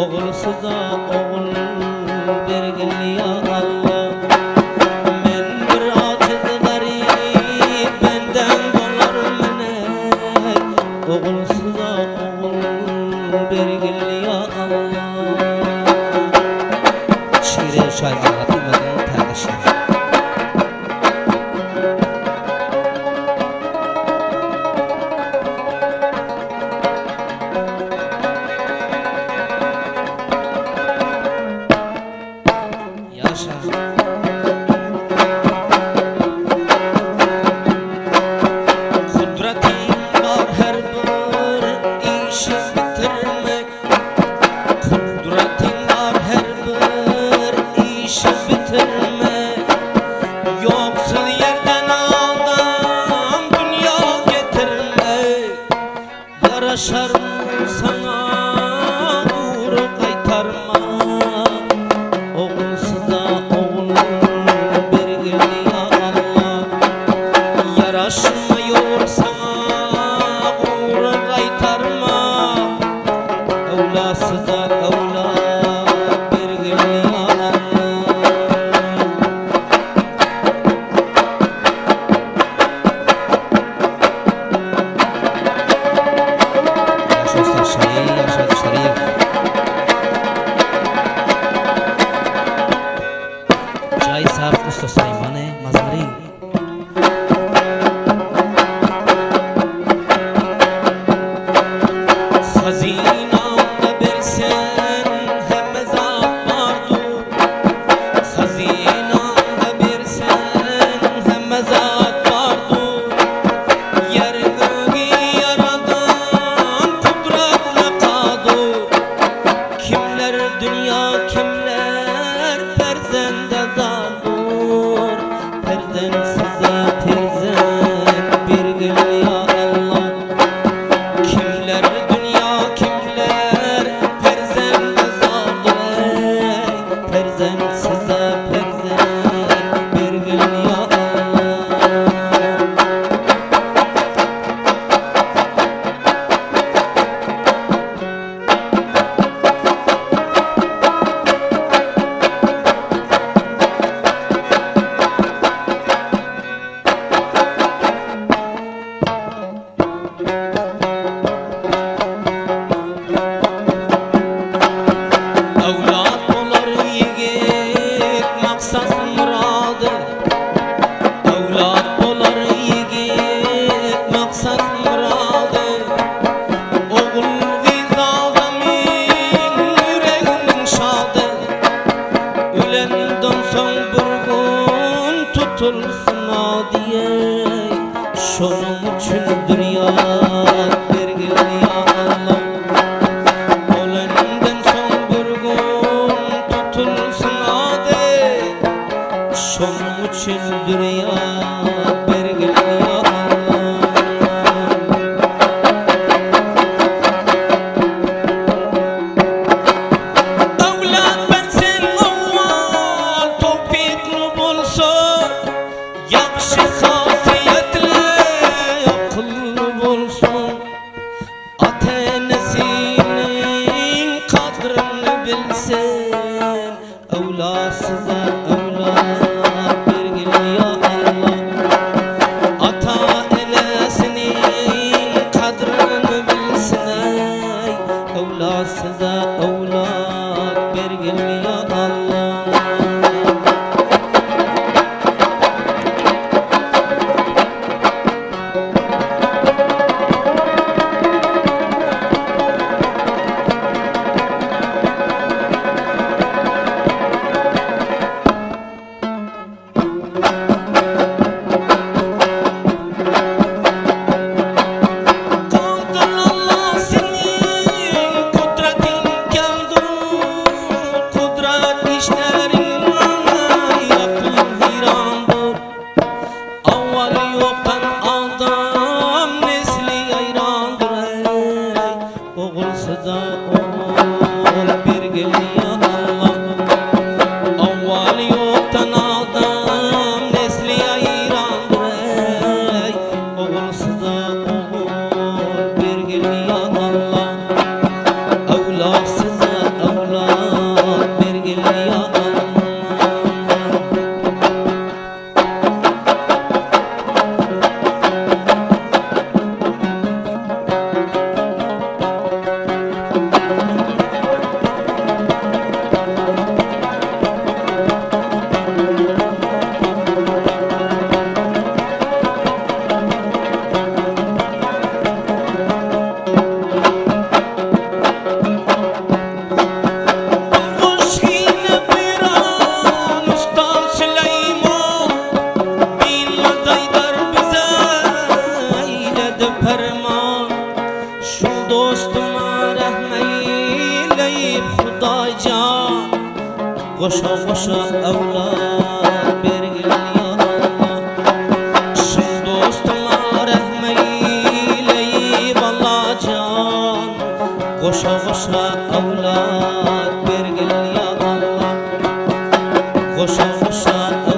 oğulsuza oğul bergil ya Allah. Men bir aciz garip benden bolar menek, oğulsuza oğul bergil ya Allah. Şiir şair anlatılmadan tartışır. Kudretin var her bir işi bitirmek. Kudretin var her bir işi bitirmek. Yoksul yerden adam dünya getirmek. Yaraşar mı sana uğur kaytarma. Oğulsuza oğul bergil ya Allah. Yaraşmıyor sana uğur kaytarma. Evlasıza evlat bergil ya Allah. Yaşa usta Şerif, yaşa Şerif. Jai sahib usta saymane mazari. Hazinamda bersen hemme zat vardur. Hazinamda bersen hemme zat vardur. Yer göğü yaradan kudretle kadur. Kimler dünya kimler perzende zardur. Perzen size perzen bergil ya Allah. Kimler dünya kimler perzende zardur. Perzen size perzen bergil ya Allah. Evlat olar yigit maksat muradı. Evlat olar yigit maksat muradı. Oğul gizadamin yüreğinin şadı. Ölenden son bir gün tutulsun adiye. Şunun üçündür ya bergil ya Allah. Ölenden son bir gün tutulsun ade. Şunun üçündür ya bergil ya Allah. Evlat versen avval tevfikli bulsun. Yaxşı hasiyetli akıllı bulsun. Ata-enasinin kadrini bilsin. Evlatsıza evlat bergil ya Allah. Ata-enasinin kadrini bilsin. Evlatsıza evlat bergil ya Allah. Kadir Allah senin kudretin geldi. Kudret işlerin yakın hirandır. Avval yoktan adam nesli ayrandır. Oğulsuza oğul bergil ya Allah. Avval yoktan adam nesli ayrandır. Oğulsuza oğul bergil ya Allah. Evlatsıza evlat فرمان شو دوست ما رحمیلی خدا جان گوشا گوشا اولاد برگل یا الله شو دوست ما رحمیلی والله جان گوشا گوشا اولاد برگل یا الله گوشا گوشا